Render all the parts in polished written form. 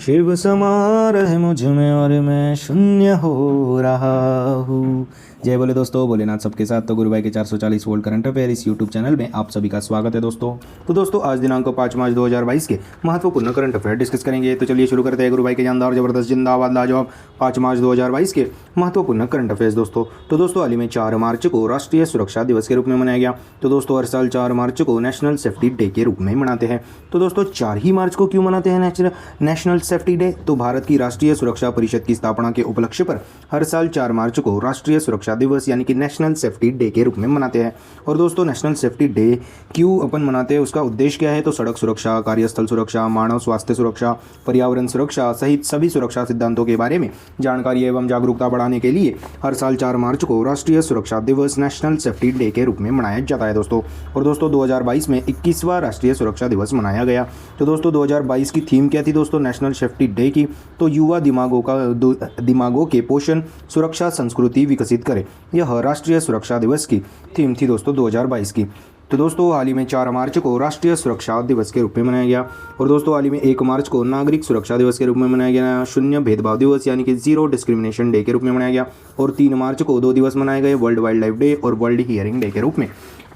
शिव समा रहे मुझ में और मैं शून्य हो रहा हूँ। जय बोले दोस्तों, भोलेनाथ सबके साथ। तो गुरु भाई के 440 वोल्ट करंट अफेयर इस यूट्यूब चैनल में आप सभी का स्वागत है दोस्तों। तो दोस्तों आज दिनांक 5 मार्च 2022 के महत्वपूर्ण करंट अफेयर डिस्कस करेंगे। तो चलिए शुरू करते हैं गुरु भाई के जानदार जबरदस्त जिंदाबाद लाजवाब 5 मार्च 2022 के महत्वपूर्ण करंट अफेयर्स दोस्तों। तो दोस्तों हाल ही में 4 मार्च को राष्ट्रीय सुरक्षा दिवस के रूप में मनाया गया। तो दोस्तों हर साल 4 मार्च को नेशनल सेफ्टी डे के रूप में मनाते हैं। तो दोस्तों 4 ही मार्च को क्यों मनाते हैं नेशनल सेफ्टी डे? तो भारत की राष्ट्रीय सुरक्षा परिषद की स्थापना के उपलक्ष्य पर हर साल 4 मार्च को राष्ट्रीय सुरक्षा दिवस यानी कि नेशनल सेफ्टी डे के रूप में मनाते हैं। और दोस्तों नेशनल सेफ्टी डे क्यों अपन मनाते हैं, उसका उद्देश्य क्या है? तो सड़क सुरक्षा, कार्यस्थल सुरक्षा, मानव स्वास्थ्य सुरक्षा, पर्यावरण सुरक्षा सहित सभी सुरक्षा सिद्धांतों के बारे में जानकारी एवं जागरूकता बढ़ाने के लिए हर साल 4 मार्च को राष्ट्रीय सुरक्षा दिवस नेशनल सेफ्टी डे के रूप में मनाया जाता है दोस्तों। और दोस्तों 2022 में 21वां राष्ट्रीय सुरक्षा दिवस मनाया गया। तो दोस्तों 2022 की थीम क्या थी दोस्तों नेशनल सेफ्टी डे की? तो युवा दिमागों के पोषण सुरक्षा संस्कृति विकसित करें, यह राष्ट्रीय सुरक्षा दिवस की थीम थी दोस्तों 2022 की। तो दोस्तों हाल ही में 4 मार्च को राष्ट्रीय सुरक्षा दिवस के रूप में मनाया गया। और दोस्तों हाल ही में 1 मार्च को नागरिक सुरक्षा दिवस के रूप में मनाया गया, शून्य भेदभाव दिवस यानी कि जीरो डिस्क्रिमिनेशन डे के रूप में मनाया गया। और 3 मार्च को 2 दिवस मनाए गए, वर्ल्ड वाइल्ड लाइफ डे और वर्ल्ड हियरिंग डे के रूप में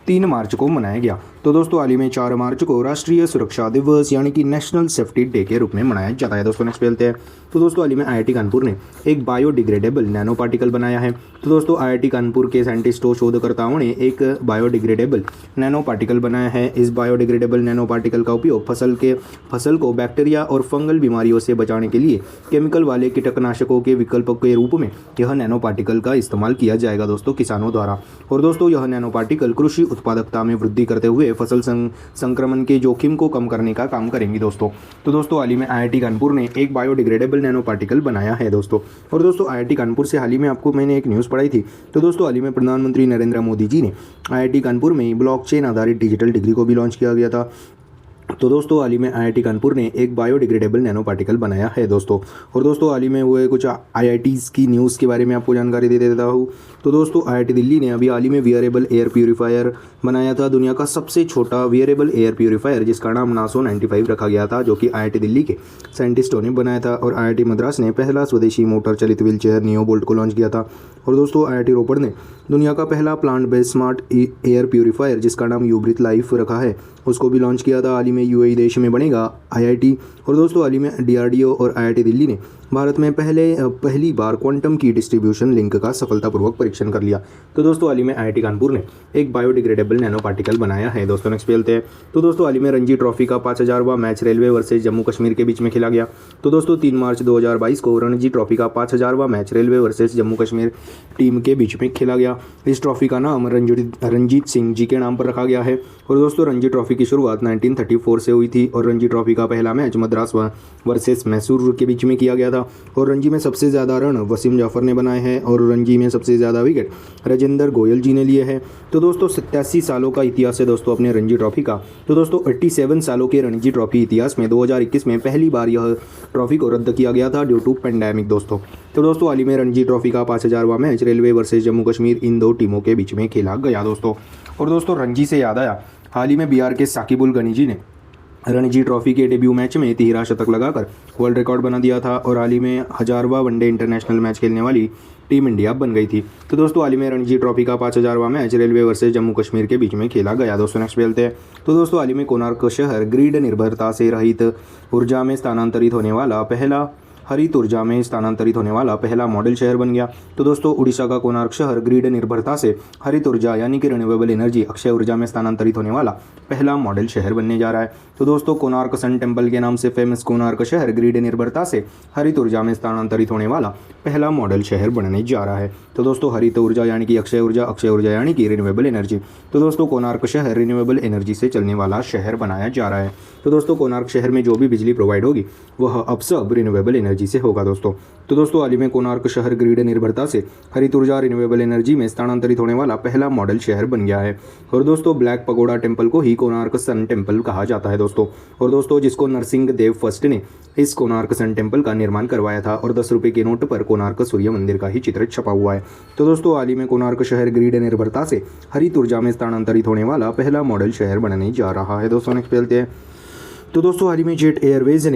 3 मार्च को मनाया गया। तो दोस्तों हाल ही में 4 मार्च को राष्ट्रीय सुरक्षा दिवस यानी कि नेशनल सेफ्टी डे के रूप में मनाया जाता है दोस्तों। नेक्स्ट पे चलते हैं। तो दोस्तों हाल ही में आईआईटी कानपुर ने एक बायोडिग्रेडेबल नैनो पार्टिकल बनाया है। तो दोस्तों आईआईटी कानपुर के साइंटिस्टों शोधकर्ताओं ने एक बायोडिग्रेडेबल नैनो पार्टिकल बनाया है। इस बायोडिग्रेडेबल नैनो पार्टिकल का उपयोग फसल को बैक्टीरिया और फंगल बीमारियों से बचाने के लिए केमिकल वाले कीटनाशकों के विकल्प के रूप में यह नैनो पार्टिकल का इस्तेमाल किया जाएगा दोस्तों किसानों द्वारा। और दोस्तों यह नैनो पार्टिकल कृषि उत्पादकता में वृद्धि करते हुए फसल संक्रमण के जोखिम को कम करने का काम करेंगी दोस्तों। तो दोस्तों हाल ही में आईआईटी कानपुर ने एक बायोडिग्रेडेबल नैनो पार्टिकल बनाया है दोस्तों। और दोस्तों आईआईटी कानपुर से हाल ही में आपको मैंने एक न्यूज़ पढ़ाई थी। तो दोस्तों हाल ही में प्रधानमंत्री नरेंद्र मोदी जी ने आईआईटी कानपुर में ब्लॉकचेन आधारित डिजिटल डिग्री को भी लॉन्च किया गया था। तो दोस्तों हाल ही में आईआईटी कानपुर ने एक बायोडिग्रेडेबल नैनो पार्टिकल बनाया है दोस्तों। और दोस्तों हाल ही में हुए कुछ आईआईटीज़ की न्यूज़ के बारे में आपको जानकारी दे देता हूँ। तो दोस्तों आईआईटी दिल्ली ने अभी हाल ही में वियरेबल एयर प्यूरीफायर बनाया था, दुनिया का सबसे छोटा वियरेबल एयर प्यूरीफायर जिसका नाम नासो 95 रखा गया था, जो कि आईआईटी दिल्ली के साइंटिस्टों ने बनाया था। और आईआईटी मद्रास ने पहला स्वदेशी मोटर चलित व्हीलचेयर नियोबोल्ट को लॉन्च किया था। और दोस्तों आईआईटी रोपड़ ने दुनिया का पहला plant based smart air purifier जिसका नाम यूब्रिथ लाइफ रखा है, उसको भी लॉन्च किया था। हाल ही में यूएई देश में बनेगा आईआईटी। और दोस्तों हाल ही में डीआरडीओ और आईआईटी दिल्ली ने भारत में पहली बार क्वांटम की डिस्ट्रीब्यूशन लिंक का सफलतापूर्वक परीक्षण कर लिया। तो दोस्तों हाल ही में आईआईटी कानपुर ने एक बायोडिग्रेडेबल नैनो पार्टिकल बनाया है दोस्तों। नेक्स्ट पे चलते हैं। तो दोस्तों हाल ही में रणजी ट्रॉफी का 5000वां match railway versus Jammu Kashmir के बीच में खेला गया। तो दोस्तों 3 मार्च 2022 को रणजी ट्रॉफी का 5000वां match railway versus Jammu Kashmir team के बीच में खेला गया। इस ट्रॉफी का नाम रंजीत सिंह जी के नाम पर रखा गया है। और दोस्तों रणजी ट्रॉफी की शुरुआत 1934 से हुई थी। और रणजी ट्रॉफी का पहला मैच मद्रास वर्सेस मैसूर के बीच में किया गया था। और रणजी में सबसे ज़्यादा रन वसीम जाफर ने बनाए हैं और रणजी में सबसे ज़्यादा विकेट राजेंद्र गोयल जी ने लिए हैं। तो दोस्तों 87 सालों का इतिहास है दोस्तों अपने रणजी ट्रॉफी का। तो दोस्तों 87 सालों के रणजी ट्रॉफी इतिहास में 2021 में पहली बार यह ट्रॉफी को रद्द किया गया था ड्यू टू पेंडेमिक दोस्तों। तो दोस्तों हाल ही में रणजी ट्रॉफी का 5000वां match railway versus Jammu Kashmir इन 2 टीमों के बीच में खेला गया दोस्तों। और दोस्तों रणजी से याद आया, हाल ही में बिहार के साकिब उल गनी जी ने रणजी ट्रॉफी के डेब्यू मैच में 13 शतक लगाकर वर्ल्ड रिकॉर्ड बना दिया था। और हाल ही में 1000वां वनडे इंटरनेशनल मैच खेलने वाली टीम इंडिया बन गई थी। तो दोस्तों हाल ही में रणजी ट्रॉफी का 5000वां match railway versus Jammu Kashmir के बीच में खेला गया दोस्तों। नेक्स्ट खेलते हैं। तो दोस्तों हाल ही में कोणार्क शहर ग्रिड निर्भरता से रहित ऊर्जा में स्थानांतरित होने वाला हरित ऊर्जा में स्थानांतरित होने वाला पहला मॉडल शहर बन गया। तो दोस्तों उड़ीसा का कोणार्क शहर ग्रिड निर्भरता से हरित ऊर्जा यानी कि रिन्यूएबल एनर्जी अक्षय ऊर्जा में स्थानांतरित होने वाला पहला मॉडल शहर बनने जा रहा है। तो दोस्तों कोणार्क सन टेम्पल के नाम से फेमस कोणार्क शहर ग्रिड निर्भरता से हरित ऊर्जा में स्थानांतरित होने वाला पहला मॉडल शहर बनने जा रहा है। तो दोस्तों हरित ऊर्जा यानी कि अक्षय ऊर्जा यानी कि रिन्यूएबल एनर्जी। तो दोस्तों कोणार्क शहर रिन्यूएबल एनर्जी से चलने वाला शहर बनाया जा रहा है। तो दोस्तों कोणार्क शहर में जो भी बिजली प्रोवाइड होगी वह अब सब रिन्यूएबल एनर्जी से होगा दोस्तों। तो दोस्तों हाल ही में कोणार्क शहर ग्रिड निर्भरता से हरित ऊर्जा रिन्यूएबल एनर्जी में स्थानांतरित होने वाला पहला मॉडल शहर बन गया है। और दोस्तों ब्लैक पगोडा टेम्पल को ही कोणार्क सन टेम्पल कहा जाता है दोस्तों। और दोस्तों जिसको नरसिंह देव फर्स्ट ने इस कोणार्क सन टेम्पल का निर्माण करवाया था। और 10 रुपये के नोट पर कोणार्क सूर्य मंदिर का ही चित्र छपा हुआ है। तो दोस्तों हाल ही में कोणार्क शहर ग्रिड निर्भरता से हरित ऊर्जा में स्थानांतरित होने वाला पहला मॉडल शहर बनने जा रहा है दोस्तों। नेक्स्ट चलते हैं। तो दोस्तों हाल ही में जेट एयरवेज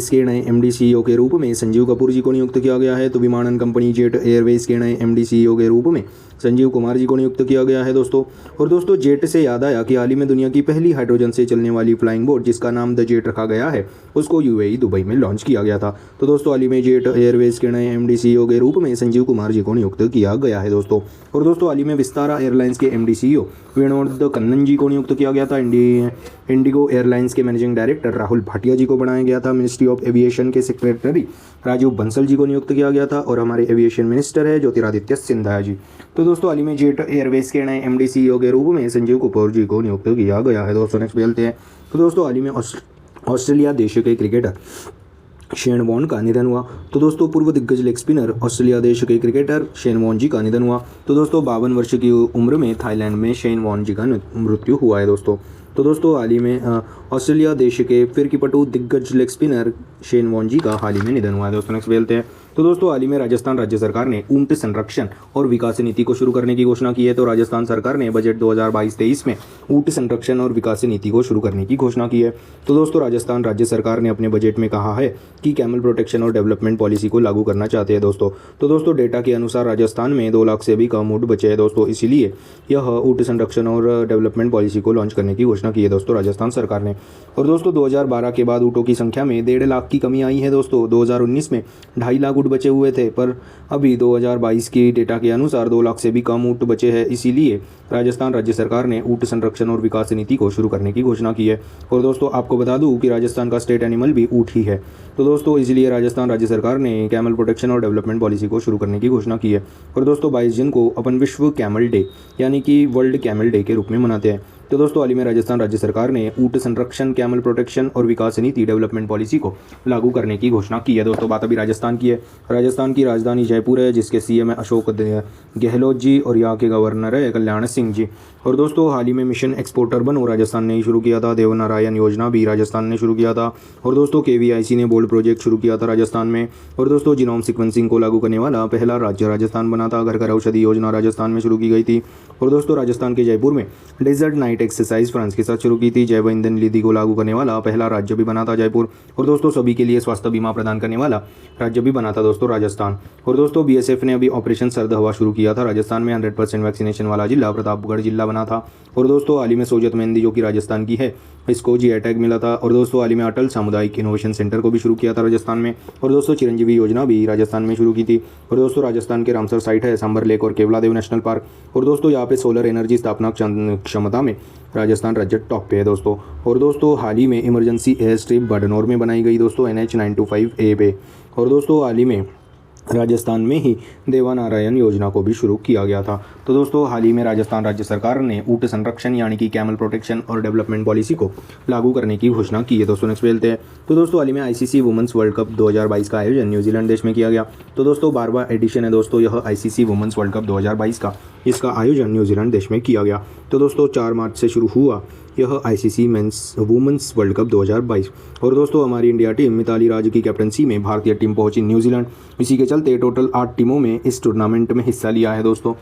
के नए एमडी सीईओ के रूप में संजीव कपूर जी को नियुक्त किया गया है। तो विमानन कंपनी जेट एयरवेज के नए एमडी सीईओ के रूप में संजीव कुमार जी को नियुक्त किया गया है दोस्तों। और दोस्तों जेट से याद आया कि हाल ही में दुनिया की पहली हाइड्रोजन से चलने वाली फ्लाइंग बोट जिसका नाम द जेट रखा गया है उसको यूएई दुबई में लॉन्च किया गया था। तो दोस्तों हाल ही में जेट एयरवेज के नए एमडी सीईओ के रूप में संजीव कुमार जी को नियुक्त किया गया है दोस्तों। और दोस्तों हाल ही में विस्तारा एयरलाइंस के एमडी सीईओ विनोद कन्नन जी को नियुक्त किया गया था। इंडिगो एयरलाइंस के मैनेजिंग डायरेक्टर राहुल भाटिया जी को बनाया गया था। मिनिस्ट्री ऑफ एविएशन के सेक्रेटरी राजीव बंसल जी को नियुक्त किया गया था। और हमारे एविएशन मिनिस्टर है ज्योतिरादित्य सिंधिया जी। तो दोस्तों हाल ही में जेट एयरवेज के नए एमडी सीईओ के रूप में संजीव कपूर जी को नियुक्त किया गया है दोस्तों। नेक्स्ट चलते हैं। तो दोस्तों हाल ही में ऑस्ट्रेलिया देश के क्रिकेटर शेन वॉर्न का निधन हुआ। तो दोस्तों पूर्व दिग्गज लेग स्पिनर ऑस्ट्रेलिया देश के क्रिकेटर शेन वॉर्न जी का निधन हुआ। तो दोस्तों 52 वर्ष की उम्र में थाईलैंड में शेन वॉर्न जी का मृत्यु हुआ है दोस्तों। तो दोस्तों हाल ही में ऑस्ट्रेलिया देश के फिरकीपटू दिग्गज लेग स्पिनर शेन वॉर्न जी का हाल ही में निधन हुआ है दोस्तों। नेक्स्ट खेलते हैं। तो दोस्तों हाल ही में राजस्थान राज्य सरकार ने ऊंट संरक्षण और विकास नीति को शुरू करने की घोषणा की है। तो राजस्थान सरकार ने बजट 2022-23 में ऊंट संरक्षण और विकास नीति को शुरू करने की घोषणा की है। तो दोस्तों राजस्थान राज्य सरकार ने अपने बजट में कहा है कि कैमल प्रोटेक्शन और डेवलपमेंट पॉलिसी को लागू करना चाहते हैं दोस्तों। तो दोस्तों डेटा के अनुसार राजस्थान में 2 लाख से भी कम ऊंट बचे हैं दोस्तों, इसीलिए यह ऊंट संरक्षण और डेवलपमेंट पॉलिसी को लॉन्च करने की घोषणा की है दोस्तों राजस्थान सरकार ने। और दोस्तों 2012 के बाद ऊँटों की संख्या में 1.5 लाख की कमी आई है दोस्तों। 2019 में 2.5 लाख ऊँट बचे हुए थे, पर अभी 2022 की डेटा के अनुसार 2 लाख से भी कम ऊँट बचे हैं, इसीलिए राजस्थान राज्य सरकार ने ऊँट संरक्षण और विकास नीति को शुरू करने की घोषणा की है। और दोस्तों आपको बता दूं कि राजस्थान का स्टेट एनिमल भी ऊँट ही है। तो दोस्तों इसलिए राजस्थान राज्य सरकार ने कैमल प्रोटेक्शन और डेवलपमेंट पॉलिसी को शुरू करने की घोषणा की है। और दोस्तों 22 जून को अपन विश्व कैमल डे यानी कि वर्ल्ड कैमल डे के रूप में मनाते हैं। तो दोस्तों हाल ही में राजस्थान राज्य सरकार ने ऊँट संरक्षण, कैमल प्रोटेक्शन और विकास नीति डेवलपमेंट पॉलिसी को लागू करने की घोषणा की है दोस्तों। बात अभी राजस्थान की है। राजस्थान की राजधानी जयपुर है, जिसके सीएम है अशोक गहलोत जी और यहाँ के गवर्नर है कल्याण सिंह जी। और दोस्तों हाल ही में मिशन एक्सपोर्टर बनो राजस्थान ने ही शुरू किया था। देवनारायण योजना भी राजस्थान ने शुरू किया था। और दोस्तों केवीआईसी ने बोल्ड प्रोजेक्ट शुरू किया था राजस्थान में। और दोस्तों जीनोम सीक्वेंसिंग को लागू करने वाला पहला राज्य राजस्थान बना था। घर घर औषधि योजना राजस्थान में शुरू की गई थी। और दोस्तों राजस्थान के जयपुर में डेजर्ट नाइट एक्सरसाइज फ्रांस के साथ शुरू की थी। जैव ईंधन नीति को लागू करने वाला पहला राज्य भी बना था जयपुर। और दोस्तों सभी के लिए स्वास्थ्य बीमा प्रदान करने वाला राज्य भी बना था दोस्तों राजस्थान। और दोस्तों बीएसएफ ने अभी ऑपरेशन सर्द हवा शुरू किया था। राजस्थान में 100% वैक्सीनेशन वाला जिला प्रतापगढ़ जिला बना था। और दोस्तों हाल ही में सोजत मेहंदी जो कि राजस्थान की है, इसको जीआई टैग मिला था। और दोस्तों हाल ही में अटल सामुदायिक इनोवेशन सेंटर को भी शुरू किया था राजस्थान में। और दोस्तों चिरंजीवी योजना भी राजस्थान में शुरू की थी। और दोस्तों राजस्थान के रामसर साइट है, सांबर लेक और केवलादेव नेशनल पार्क। और दोस्तों यहाँ पे सोलर एनर्जी स्थापना क्षमता में राजस्थान राज्य टॉप पे है दोस्तों। और दोस्तों हाल ही में इमरजेंसी एयर स्ट्रिप बडनौर में बनाई गई दोस्तों NH 925A पे। और दोस्तों हाल ही में राजस्थान में ही देवनारायण योजना को भी शुरू किया गया था। तो दोस्तों हाल ही में राजस्थान राज्य सरकार ने ऊँट संरक्षण यानी कि कैमल प्रोटेक्शन और डेवलपमेंट पॉलिसी को लागू करने की घोषणा की है दोस्तों। नेक्स्ट खेलते हैं। तो दोस्तों हाल ही में ICC वुमेंस वर्ल्ड कप 2022 का आयोजन न्यूजीलैंड देश में किया गया। तो दोस्तों 12वां एडिशन है दोस्तों यह ICC वुमेंस वर्ल्ड कप 2022 का, इसका आयोजन न्यूजीलैंड देश में किया गया। तो दोस्तों 4 मार्च से शुरू हुआ यह ICC वुमेंस वर्ल्ड कप 2022। और दोस्तों हमारी इंडिया टीम मिताली राज की कैप्टनसी में भारतीय टीम पहुंची न्यूजीलैंड। इसी के चलते टोटल 8 टीमों में इस टूर्नामेंट में हिस्सा लिया है दोस्तों।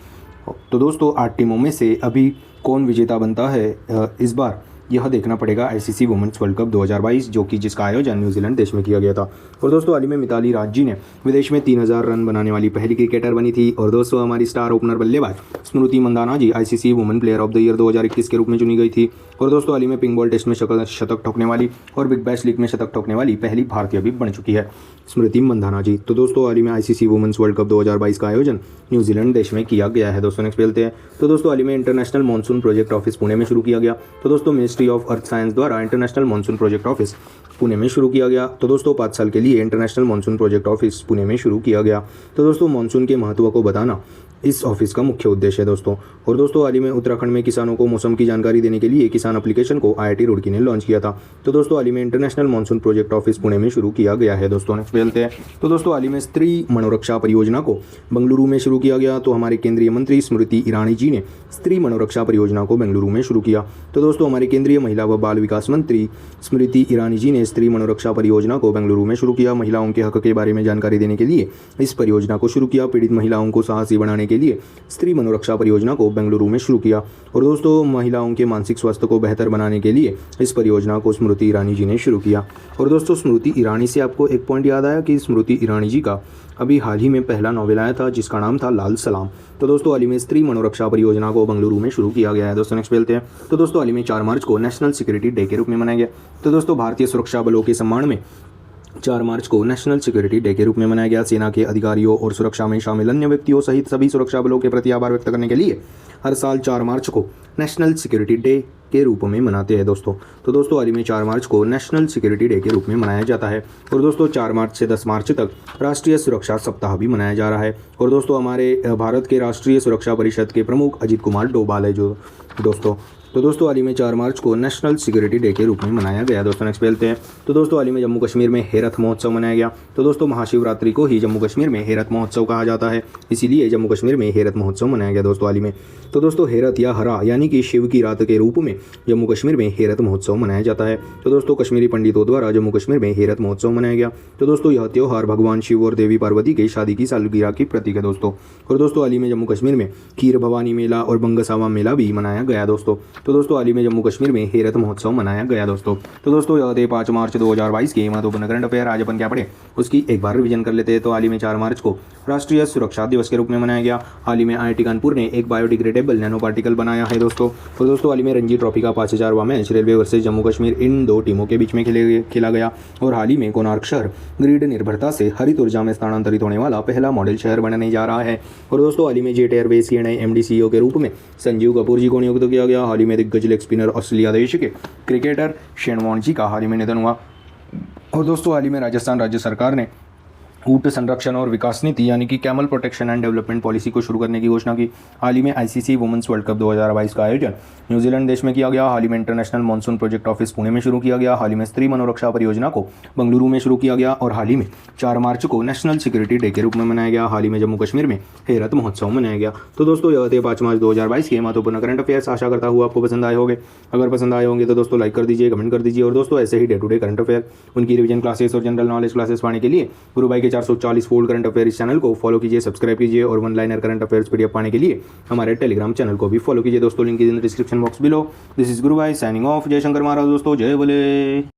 तो दोस्तों 8 टीमों में से अभी कौन विजेता बनता है इस बार यह देखना पड़ेगा ICC वुमेंस वर्ल्ड कप 2022 जो कि जिसका आयोजन न्यूजीलैंड देश में किया गया था। और दोस्तों हाल ही में मिताली राज जी ने विदेश में 3000 रन बनाने वाली पहली क्रिकेटर बनी थी। और दोस्तों हमारी स्टार ओपनर बल्लेबाज स्मृति मंदाना जी ICC women player of the year 2021 के रूप में चुनी गई थी। और दोस्तों हाल ही में पिंक बॉल टेस्ट में शतक ठोकने वाली और बिग बैश लीग में शतक ठोकने वाली पहली भारतीय भी बन चुकी है स्मृति मंदाना जी। तो दोस्तों हाल ही में ICC वुमेंस वर्ल्ड कप 2022 का आयोजन न्यूजीलैंड देश में किया गया है दोस्तों। नेक्स्ट खेलते हैं। तो दोस्तों हाल ही में international monsoon project office Pune में शुरू किया गया। तो दोस्तों मिनिस्ट्री ऑफ अर्थ साइंस द्वारा international monsoon project office Pune में शुरू किया गया। तो दोस्तों 5 साल के लिए international monsoon project office Pune में शुरू किया गया। तो दोस्तों मॉनसून के महत्व को बताना इस ऑफिस का मुख्य उद्देश्य है दोस्तों। और दोस्तों हाल ही में उत्तराखंड में किसानों को मौसम की जानकारी देने के लिए किसान एप्लीकेशन को IIT रुड़की ने लॉन्च किया था। तो दोस्तों हाल ही में international monsoon project office Pune में शुरू किया गया है दोस्तों। नेक्स्ट खेलते हैं। तो दोस्तों हाल ही में स्त्री मनोरक्षा परियोजना को बेंगलुरु में शुरू किया गया। तो हमारे केंद्रीय मंत्री स्मृति ईरानी जी ने स्त्री मनोरक्षा परियोजना को बेंगलुरु में शुरू किया। तो दोस्तों हमारे केंद्रीय केंद्रीय महिला व बाल विकास मंत्री स्मृति ईरानी जी ने स्त्री मनोरक्षा परियोजना को बेंगलुरु में शुरू किया। महिलाओं के हक के बारे में जानकारी देने के लिए इस परियोजना को शुरू किया। पीड़ित महिलाओं को साहसी बनाने के लिए स्त्री मनोरक्षा परियोजना को बेंगलुरु में शुरू किया। और दोस्तों, महिलाओं के मानसिक स्वास्थ्य को बेहतर बनाने के लिए इस परियोजना को स्मृति ईरानी जी ने शुरू किया। और दोस्तों, स्मृति ईरानी से आपको एक पॉइंट याद आया कि स्मृति ईरानी जी का अभी हाल ही में पहला नॉवेल आया था जिसका नाम था लाल सलाम। तो दोस्तों, हाल ही में स्त्री मनोरक्षा परियोजना को बेंगलुरु में शुरू किया गया है। दोस्तों, नेक्स्ट मिलते हैं। तो दोस्तों, हाल ही में 4 मार्च को नेशनल सिक्योरिटी डे के रूप में मनाया गया। तो दोस्तों, भारतीय सुरक्षा बलों के सम्मान में 4 मार्च को नेशनल सिक्योरिटी डे के रूप में मनाया गया। सेना के अधिकारियों और सुरक्षा में शामिल अन्य व्यक्तियों सहित सभी सुरक्षा बलों के प्रति आभार व्यक्त करने के लिए हर साल 4 मार्च को नेशनल सिक्योरिटी डे के रूप में मनाते हैं दोस्तों। तो दोस्तों, हाल ही में 4 मार्च को नेशनल सिक्योरिटी डे के रूप में मनाया जाता है। और दोस्तों, 4 मार्च से 10 मार्च तक राष्ट्रीय सुरक्षा सप्ताह भी मनाया जा रहा है। और दोस्तों, हमारे भारत के राष्ट्रीय सुरक्षा परिषद के प्रमुख अजीत कुमार डोभाल है जो दोस्तों। तो दोस्तों, हाल ही में 4 मार्च को नेशनल सिक्योरिटी डे के रूप में मनाया गया। दोस्तों, नेक्स्ट मिलते हैं। तो दोस्तों, हाल ही में जम्मू कश्मीर में हेरत महोत्सव मनाया गया। तो दोस्तों, महाशिवरात्रि को ही जम्मू कश्मीर में हेरत महोत्सव कहा जाता है, इसीलिए जम्मू कश्मीर में हेरत महोत्सव मनाया गया दोस्तों हाल ही में। तो दोस्तों, हेरत या हरा यानी कि शिव की रात के रूप में जम्मू कश्मीर में हेरत महोत्सव मनाया जाता है। तो दोस्तों, कश्मीरी पंडितों द्वारा जम्मू कश्मीर में हेरत महोत्सव मनाया गया। तो दोस्तों, यह त्यौहार भगवान शिव और देवी पार्वती के शादी की सालगिरह की प्रतीक है दोस्तों। और दोस्तों, हाल ही में जम्मू कश्मीर में खीर भवानी मेला और बंगसावा मेला भी मनाया गया दोस्तों। तो दोस्तों, हाल ही में जम्मू कश्मीर में हेरत महोत्सव मनाया गया दोस्तों। तो दोस्तों, यह थे 5 मार्च 2022 के महत्वपूर्ण करंट अफेयर। आज अपन क्या पढ़े उसकी एक बार रिवीजन कर लेते हैं। तो हाल ही में 4 मार्च को राष्ट्रीय सुरक्षा दिवस के रूप में मनाया गया। हाल ही में IIT कानपुर ने एक बायोडिग्रेडेबल नैनो पार्टिकल बनाया है दोस्तों। और दोस्तों, हाल ही में रणजी ट्रॉफी का 5000वां match railway versus Jammu Kashmir इन 2 टीमों के बीच में खेला गया। और हाल ही में कोणार्क शहर ग्रिड निर्भरता से हरित ऊर्जा में स्थानांतरित होने वाला पहला मॉडल शहर बनने जा रहा है। और दोस्तों, हाल ही में जेट एयरवेज के नए MD CEO के रूप में संजीव कपूर जी को नियुक्त किया गया। हाल ही में दिग्गज लेग स्पिनर ऑस्ट्रेलिया देश के क्रिकेटर शेन वॉर्न जी का हाल ही में निधन हुआ। और दोस्तों, हाल ही में राजस्थान राज्य सरकार ने ऊंट संरक्षण और विकास नीति यानी कि camel protection and development policy को शुरू करने की घोषणा की। हाल ही में ICC वुमेन्स वर्ल्ड कप 2022 का आयोजन न्यूजीलैंड देश में किया गया। हाल ही में international monsoon project office Pune में शुरू किया गया। हाल ही में स्त्री मनोरक्षा परियोजना को बेंगलुरु में शुरू किया गया। और हाल ही में 4 मार्च को नेशनल सिक्योरिटी डे के रूप में मनाया गया। हाल ही में जम्मू कश्मीर में हेरत महोत्सव मनाया गया। तो दोस्तों, यह थे 5 मार्च 2022 के महत्वपूर्ण करंट अफेयर्स। आशा करता हूँ आपको पसंद आए होंगे। अगर पसंद आए होंगे तो दोस्तों लाइक कर दीजिए, कमेंट कर दीजिए। और दोस्तों, ऐसे ही day to day current affair उनकी रिवीजन क्लासेस और जनरल नॉलेज क्लासेस पाने के लिए गुरु भाई के 440 वोल्ट करंट अफेयर इस चैनल को फॉलो कीजिए, सब्सक्राइब कीजिए। और 1 लाइनर करंट अफेयर्स PDF पाने के लिए हमारे टेलीग्राम चैनल को भी फॉलो कीजिए दोस्तों। Link is in the description box below. This is गुरु भाई साइनिंग ऑफ। जय शंकर महाराज दोस्तों, जय बोले।